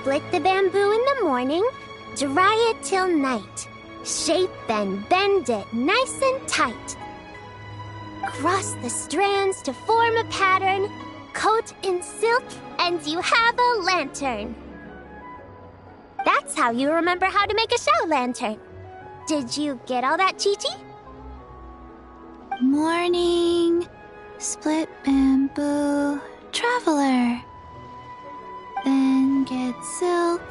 Split the bamboo in the morning, dry it till night. Shape and bend it nice and tight. Cross the strands to form a pattern, coat in silk, and you have a lantern. That's how you remember how to make a show lantern. Did you get all that, Chi-Chi? Morning, split bamboo, traveler. Then get silk,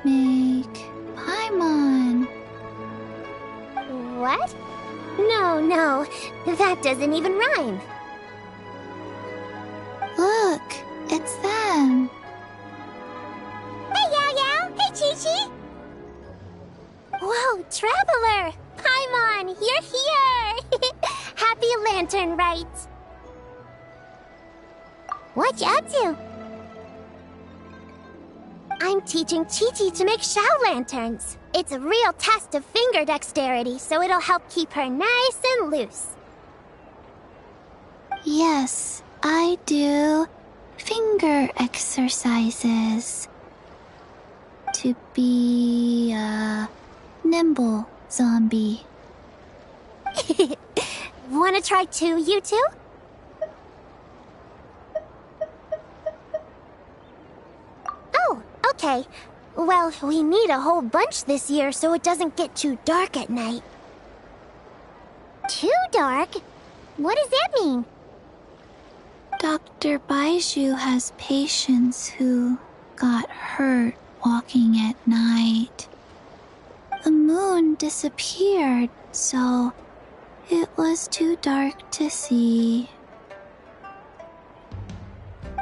make paimon. What? No, that doesn't even rhyme. Look, it's them. Hey, Yao! Hey, Chi-Chi! Whoa, Traveler! Paimon, you're here! Happy Lantern Rites! What you up to? I'm teaching Chi-Chi to make Shao lanterns. It's a real test of finger dexterity, so it'll help keep her nice and loose. Yes, I do finger exercises to be a nimble zombie. Wanna try too, you two? Oh, okay. Well, we need a whole bunch this year so it doesn't get too dark at night. Too dark? What does that mean? Dr. Baiju has patients who got hurt walking at night. The moon disappeared, so it was too dark to see.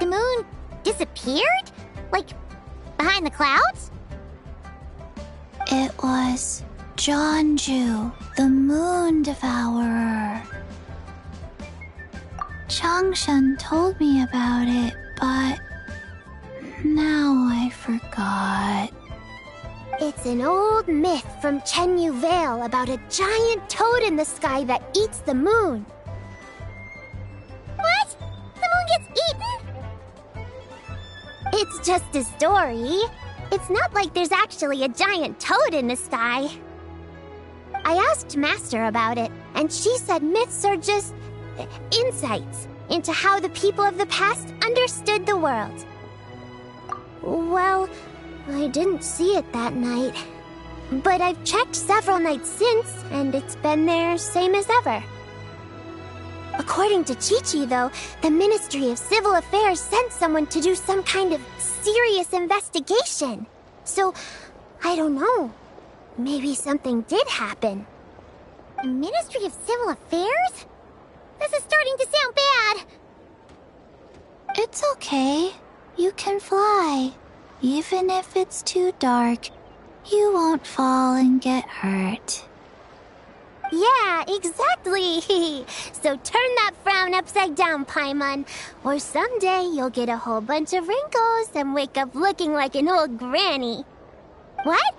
The moon disappeared? Like, behind the clouds? It was Jeonju, the moon devourer. Changshan told me about it, but now I forgot. It's an old myth from Chenyu Vale about a giant toad in the sky that eats the moon. What? The moon gets eaten? It's just a story. It's not like there's actually a giant toad in the sky. I asked Master about it, and she said myths are just insights into how the people of the past understood the world. Well, I didn't see it that night. But I've checked several nights since, and it's been there same as ever. According to Chi-Chi, though, the Ministry of Civil Affairs sent someone to do some kind of serious investigation. So, I don't know. Maybe something did happen. The Ministry of Civil Affairs? This is starting to sound bad. It's okay. You can fly. Even if it's too dark, you won't fall and get hurt. Yeah, exactly. So turn that frown upside down, Paimon. Or someday you'll get a whole bunch of wrinkles and wake up looking like an old granny. What?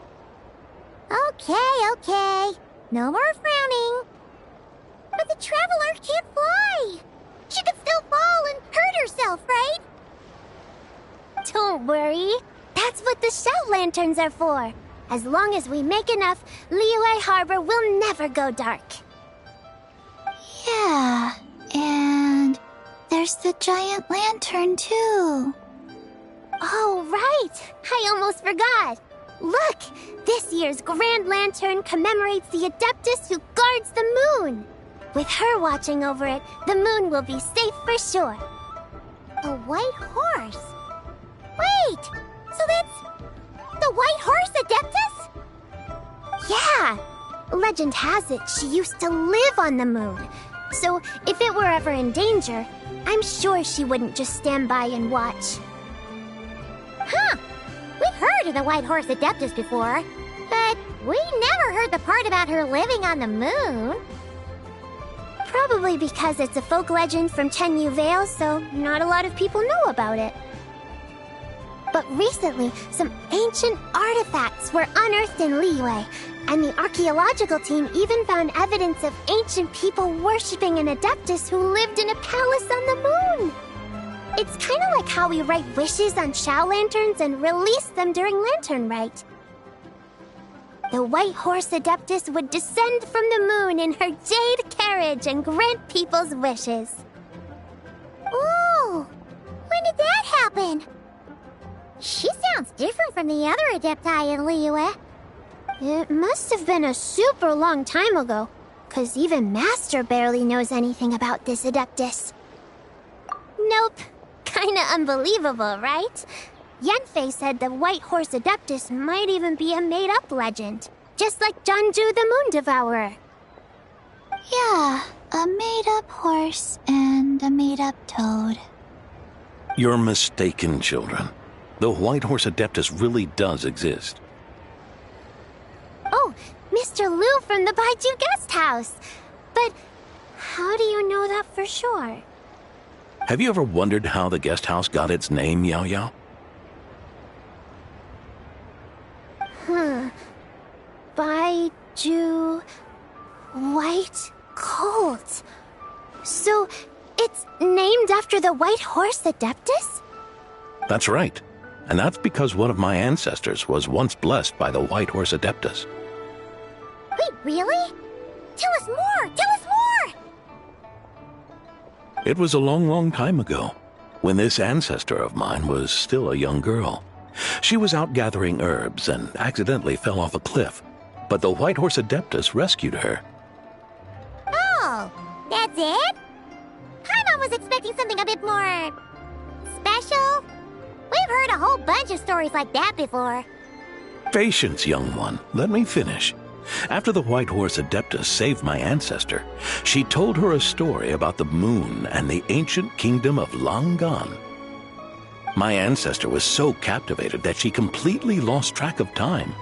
Okay. No more frowning. But the Traveler can't fly. She could still fall and hurt herself, right? Don't worry. That's what the shout lanterns are for. As long as we make enough, Liyue Harbor will never go dark. Yeah, and there's the giant lantern too. Oh, right! I almost forgot. Look! This year's Grand Lantern commemorates the Adeptus who guards the moon. With her watching over it, the moon will be safe for sure. A white horse? Wait! So that's the White Horse Adeptus? Yeah! Legend has it she used to live on the moon. So if it were ever in danger, I'm sure she wouldn't just stand by and watch. Huh! We've heard of the White Horse Adeptus before, but we never heard the part about her living on the moon. Probably because it's a folk legend from Chenyu Vale, so not a lot of people know about it. But recently, some ancient artifacts were unearthed in Liyue, and the archaeological team even found evidence of ancient people worshipping an Adeptus who lived in a palace on the moon. It's kind of like how we write wishes on Shao lanterns and release them during Lantern Rite. The White Horse Adeptus would descend from the moon in her jade carriage and grant people's wishes. Ooh! When did that happen? She sounds different from the other Adepti in Liyue. It must have been a super long time ago, 'cause even Master barely knows anything about this Adeptus. Nope. Kinda unbelievable, right? Yanfei said the White Horse Adeptus might even be a made-up legend, just like Janju the Moon Devourer. Yeah, a made-up horse and a made-up toad. You're mistaken, children. The White Horse Adeptus really does exist. Oh, Mr. Liu from the Baiju Guest House. But how do you know that for sure? Have you ever wondered how the guest house got its name, Yao Yao? Baiju... White Colt. So, it's named after the White Horse Adeptus? That's right. And that's because one of my ancestors was once blessed by the White Horse Adeptus. Wait, really? Tell us more! Tell us more! It was a long, long time ago, when this ancestor of mine was still a young girl. She was out gathering herbs and accidentally fell off a cliff, but the White Horse Adeptus rescued her. Oh, that's it? Paimon was expecting something a bit more... special? We've heard a whole bunch of stories like that before. Patience, young one. Let me finish. After the White Horse Adeptus saved my ancestor, she told her a story about the moon and the ancient kingdom of Langan. My ancestor was so captivated that she completely lost track of time.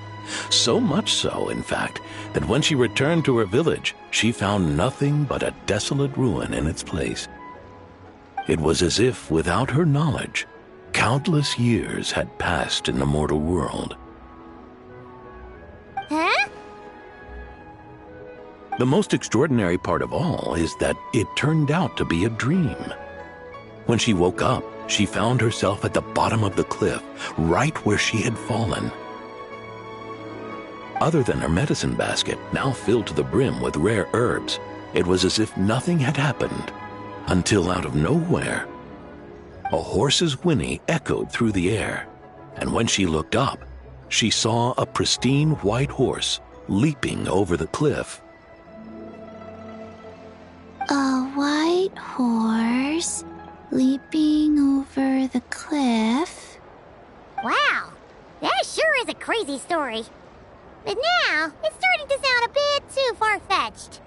So much so, in fact, that when she returned to her village, she found nothing but a desolate ruin in its place. It was as if, without her knowledge, countless years had passed in the mortal world. Huh? The most extraordinary part of all is that it turned out to be a dream. When she woke up, she found herself at the bottom of the cliff, right where she had fallen. Other than her medicine basket, now filled to the brim with rare herbs, it was as if nothing had happened, until out of nowhere, a horse's whinny echoed through the air, and when she looked up, she saw a pristine white horse leaping over the cliff. A white horse leaping over the cliff? Wow, that sure is a crazy story. But now, it's starting to sound a bit too far-fetched.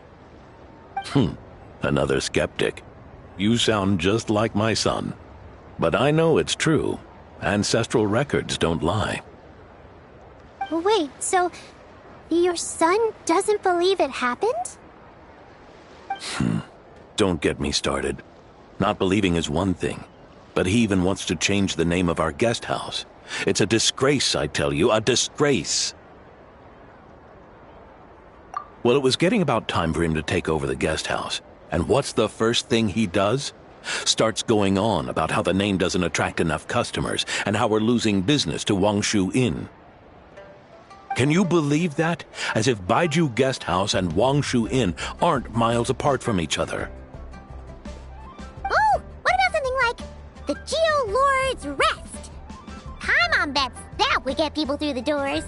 Another skeptic. You sound just like my son. But I know it's true. Ancestral records don't lie. Wait, so your son doesn't believe it happened? Don't get me started. Not believing is one thing, but he even wants to change the name of our guest house. It's a disgrace, I tell you, a disgrace. Well, it was getting about time for him to take over the guest house. And what's the first thing he does? Starts going on about how the name doesn't attract enough customers and how we're losing business to Wangshu Inn. Can you believe that? As if Baiju Guest House and Wangshu Inn aren't miles apart from each other. Oh, what about something like the Geo Lord's Rest? Paimon bets that would get people through the doors.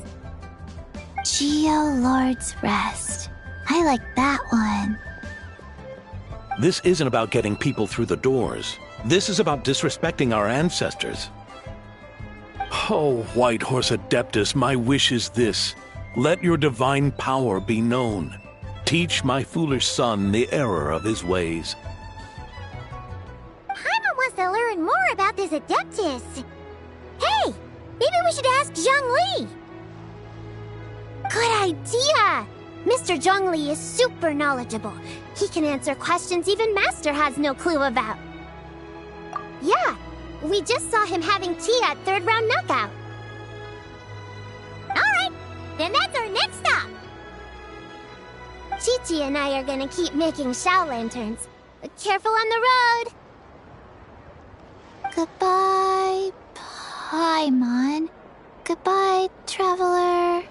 Geo Lord's Rest. I like that one. This isn't about getting people through the doors. This is about disrespecting our ancestors. Oh, White Horse Adeptus, my wish is this. Let your divine power be known. Teach my foolish son the error of his ways. Paimon wants to learn more about this Adeptus. Hey, maybe we should ask Zhang Li. Good idea! Mr. Zhongli is super knowledgeable. He can answer questions even Master has no clue about. Yeah, we just saw him having tea at third round knockout. Alright, then that's our next stop. Chi-Chi and I are gonna keep making Shao lanterns. But careful on the road! Goodbye, Paimon. Goodbye, traveler.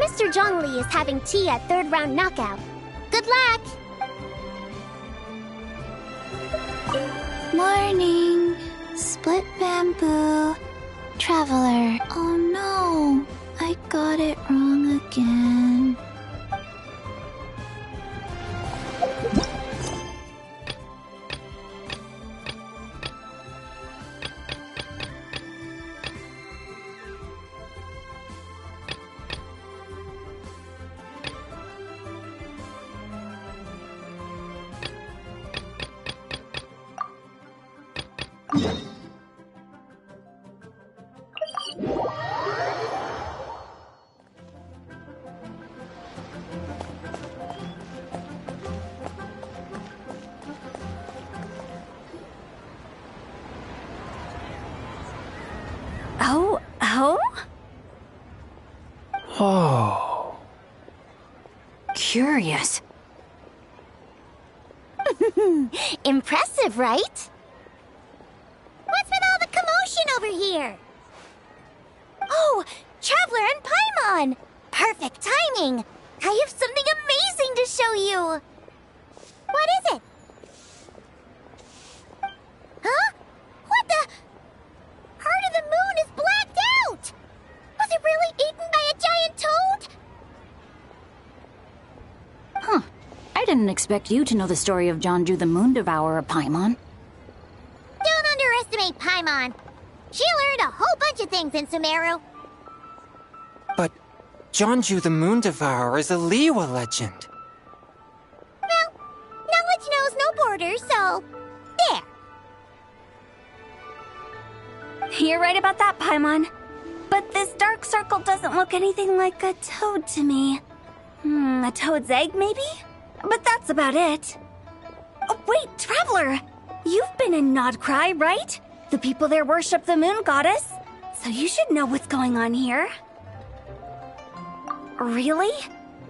Mr. Zhongli is having tea at third round knockout. Good luck! Morning, split bamboo, traveler. Oh no, I got it wrong again. Oh. Curious. Impressive, right? What's with all the commotion over here? Oh, Traveler and Paimon! Perfect timing! I have something amazing to show you! What is it? Huh? What the? Heart of the Moon is blacked out! Was it really eaten by a giant toad? Huh. I didn't expect you to know the story of Jonju the Moon Devourer, Paimon. Don't underestimate Paimon. She learned a whole bunch of things in Sumeru. But Jonju the Moon Devourer is a Liyue legend. Well, knowledge knows no borders, so... there. You're right about that, Paimon. But this dark circle doesn't look anything like a toad to me. A toad's egg, maybe? But that's about it. Oh, wait, Traveler! You've been in Nodcry, right? The people there worship the moon goddess. So you should know what's going on here. Really?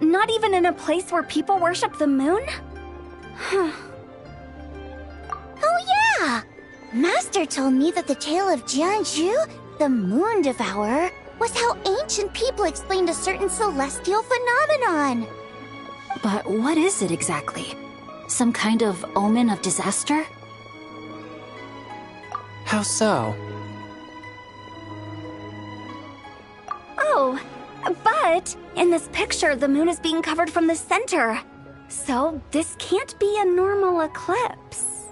Not even in a place where people worship the moon? Oh yeah! Master told me that the tale of Jianzhu, the Moon Devourer, was how ancient people explained a certain celestial phenomenon. But what is it exactly? Some kind of omen of disaster? How so? Oh, but in this picture, the moon is being covered from the center. So this can't be a normal eclipse.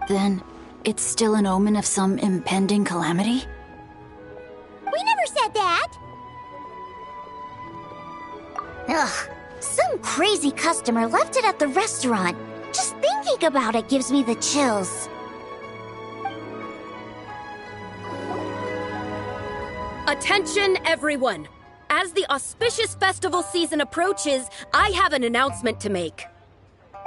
Then it's still an omen of some impending calamity? We never said that! Ugh, some crazy customer left it at the restaurant. Just thinking about it gives me the chills. Attention, everyone! As the auspicious festival season approaches, I have an announcement to make.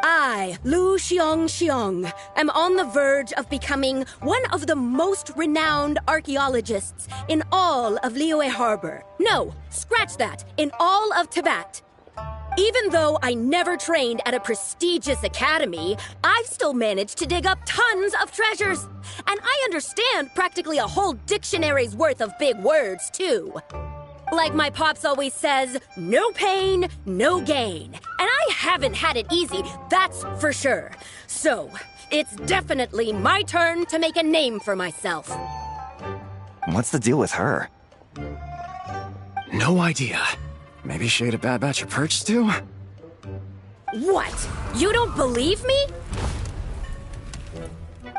I, Lu Xiong, am on the verge of becoming one of the most renowned archaeologists in all of Liyue Harbor. No, scratch that, in all of Tibet. Even though I never trained at a prestigious academy, I've still managed to dig up tons of treasures. And I understand practically a whole dictionary's worth of big words, too. Like my pops always says, no pain, no gain. And I haven't had it easy, that's for sure. So, it's definitely my turn to make a name for myself. What's the deal with her? No idea. Maybe she ate a bad batch of perch stew? What? You don't believe me?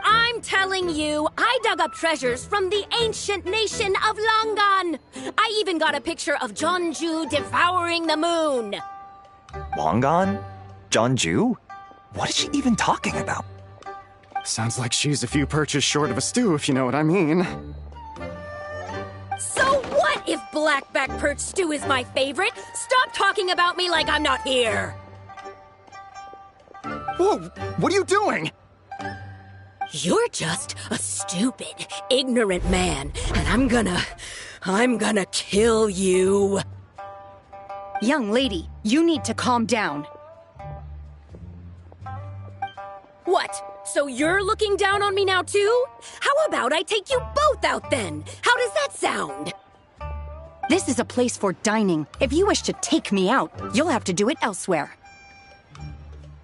I'm telling you, I dug up treasures from the ancient nation of Langan. I even got a picture of Jeonju devouring the moon. Langan? Jeonju? What is she even talking about? Sounds like she's a few perches short of a stew, if you know what I mean. So what if blackback perch stew is my favorite? Stop talking about me like I'm not here. Whoa! What are you doing? You're just a stupid, ignorant man, and I'm gonna kill you. Young lady, you need to calm down. What? So you're looking down on me now too? How about I take you both out then? How does that sound? This is a place for dining. If you wish to take me out, you'll have to do it elsewhere.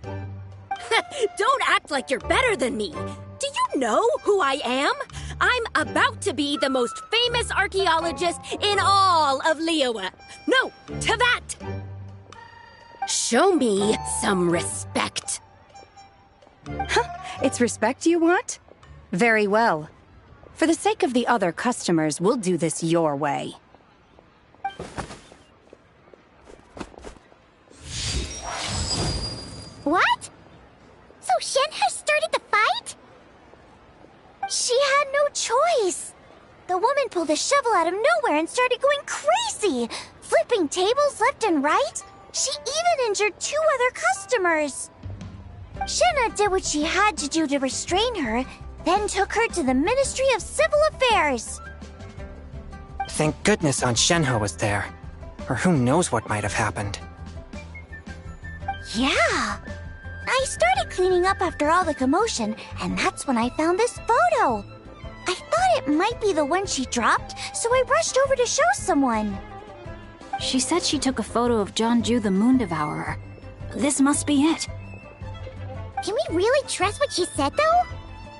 Don't act like you're better than me. Do you know who I am? I'm about to be the most famous archaeologist in all of Liyue. No, Tevat! Show me some respect. It's respect you want? Very well. For the sake of the other customers, we'll do this your way. What? So Shen has started the fight? She had no choice. The woman pulled a shovel out of nowhere and started going crazy, flipping tables left and right. She even injured 2 other customers. Shenna did what she had to do to restrain her, then took her to the Ministry of Civil Affairs. Thank goodness Aunt Shenhe was there. Or who knows what might have happened. Yeah. I started cleaning up after all the commotion, and that's when I found this photo. I thought it might be the one she dropped, so I rushed over to show someone. She said she took a photo of Jeonju the Moon Devourer. This must be it. Can we really trust what she said, though?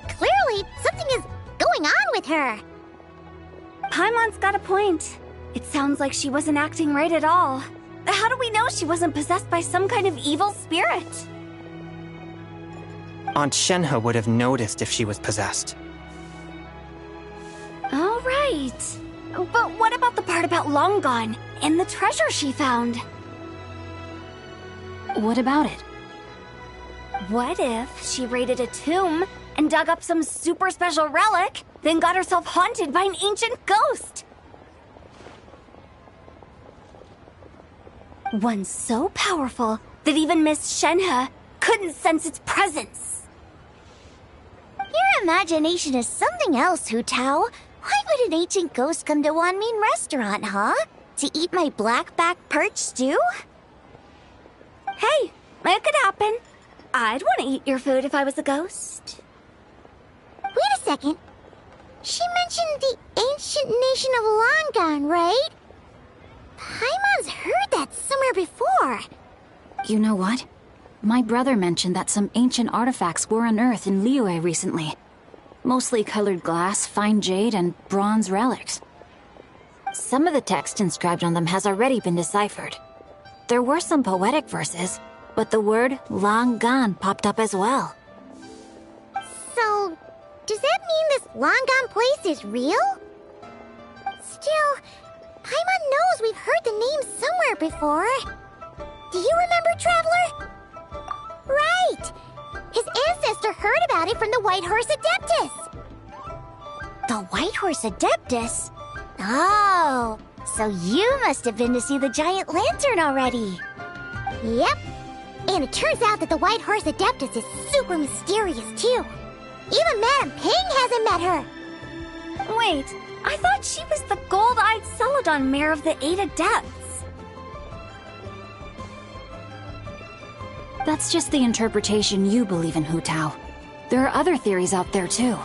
Clearly, something is going on with her. Paimon's got a point. It sounds like she wasn't acting right at all. How do we know she wasn't possessed by some kind of evil spirit? Aunt Shenhe would have noticed if she was possessed. All right. But what about the part about Langan and the treasure she found? What about it? What if she raided a tomb and dug up some super special relic, then got herself haunted by an ancient ghost? One so powerful that even Miss Shenhe couldn't sense its presence. Your imagination is something else, Hu Tao. Why would an ancient ghost come to Wanmin Restaurant, huh? To eat my blackback perch stew? Hey, it could happen. I'd want to eat your food if I was a ghost. Wait a second. She mentioned the ancient nation of Langan, right? Paimon's heard that somewhere before. You know what? My brother mentioned that some ancient artifacts were unearthed in Liyue recently. Mostly colored glass, fine jade, and bronze relics. Some of the text inscribed on them has already been deciphered. There were some poetic verses, but the word Langan popped up as well. So, does that mean this Langan place is real? Still, Paimon knows we've heard the name somewhere before. Do you remember, Traveler? Right! His ancestor heard about it from the White Horse Adeptus. The White Horse Adeptus? Oh, so you must have been to see the giant lantern already. Yep. And it turns out that the White Horse Adeptus is super mysterious, too. Even Madame Ping hasn't met her. Wait, I thought she was the gold-eyed Celadon Mare of the 8 Adepts. That's just the interpretation you believe in, Hu Tao. There are other theories out there too.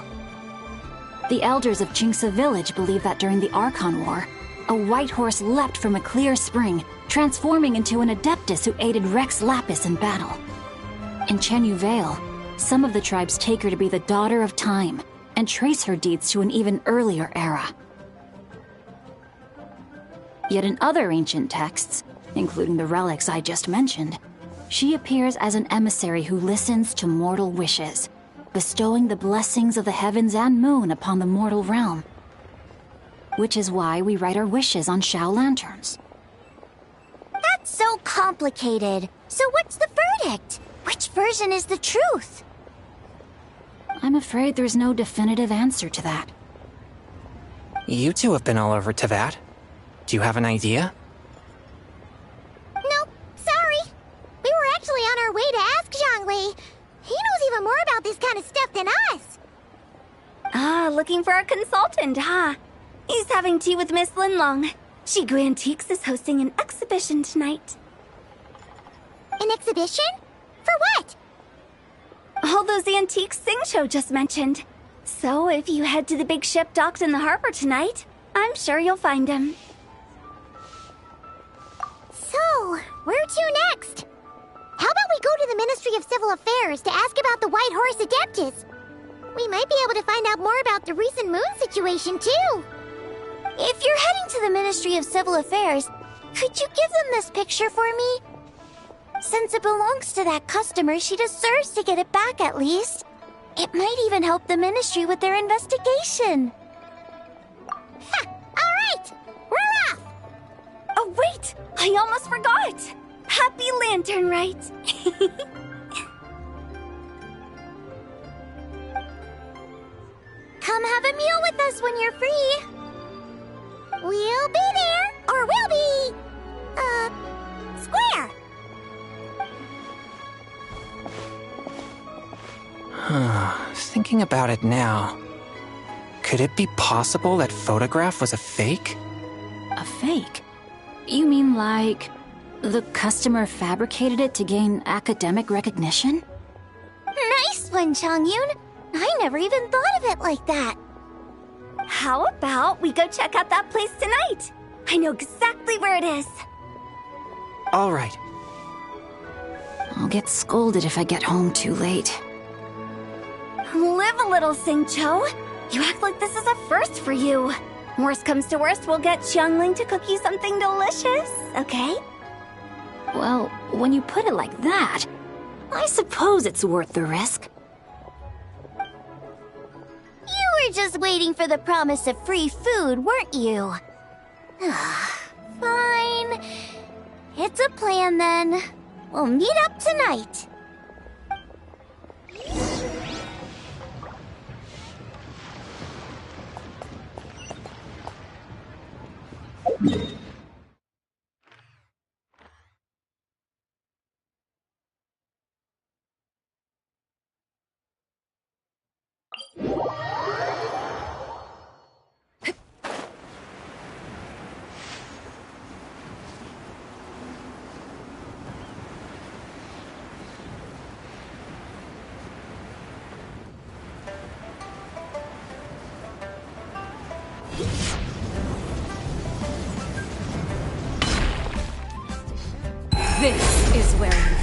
The elders of Qingce village believe that during the Archon War, a white horse leapt from a clear spring, transforming into an Adeptus who aided Rex Lapis in battle. In Chenyu Vale, some of the tribes take her to be the daughter of time, and trace her deeds to an even earlier era. Yet in other ancient texts, including the relics I just mentioned, she appears as an emissary who listens to mortal wishes, bestowing the blessings of the heavens and moon upon the mortal realm. Which is why we write our wishes on Shao lanterns. That's so complicated. So what's the verdict? Which version is the truth? I'm afraid there's no definitive answer to that. You two have been all over Teyvat. Do you have an idea? Nope, sorry. We were actually on our way to ask Zhongli. He knows even more about this kind of stuff than us. Ah, looking for a consultant, huh? He's having tea with Miss Linlong. Shigu Antiques is hosting an exhibition tonight. An exhibition? For what? All those antiques Xingqiu just mentioned. So if you head to the big ship docked in the harbor tonight, I'm sure you'll find him. So, where to next? How about we go to the Ministry of Civil Affairs to ask about the White Horse Adeptus? We might be able to find out more about the recent moon situation, too. If you're heading to the Ministry of Civil Affairs, could you give them this picture for me? Since it belongs to that customer, she deserves to get it back at least. It might even help the Ministry with their investigation. Ha! Alright! We're off! Oh wait! I almost forgot! Happy Lantern Rite! Come have a meal with us when you're free. We'll be there, or we'll be... square. Thinking about it now, could it be possible that photograph was a fake? A fake? You mean like... the customer fabricated it to gain academic recognition? Nice one, Chongyun! I never even thought of it like that. How about we go check out that place tonight? I know exactly where it is. All right. I'll get scolded if I get home too late. Live a little, Xingqiu. You act like this is a first for you. Worst comes to worst, we'll get Xiangling to cook you something delicious, okay? Well, when you put it like that, I suppose it's worth the risk. You were just waiting for the promise of free food, weren't you? Fine. It's a plan, then. We'll meet up tonight. This is where you fall.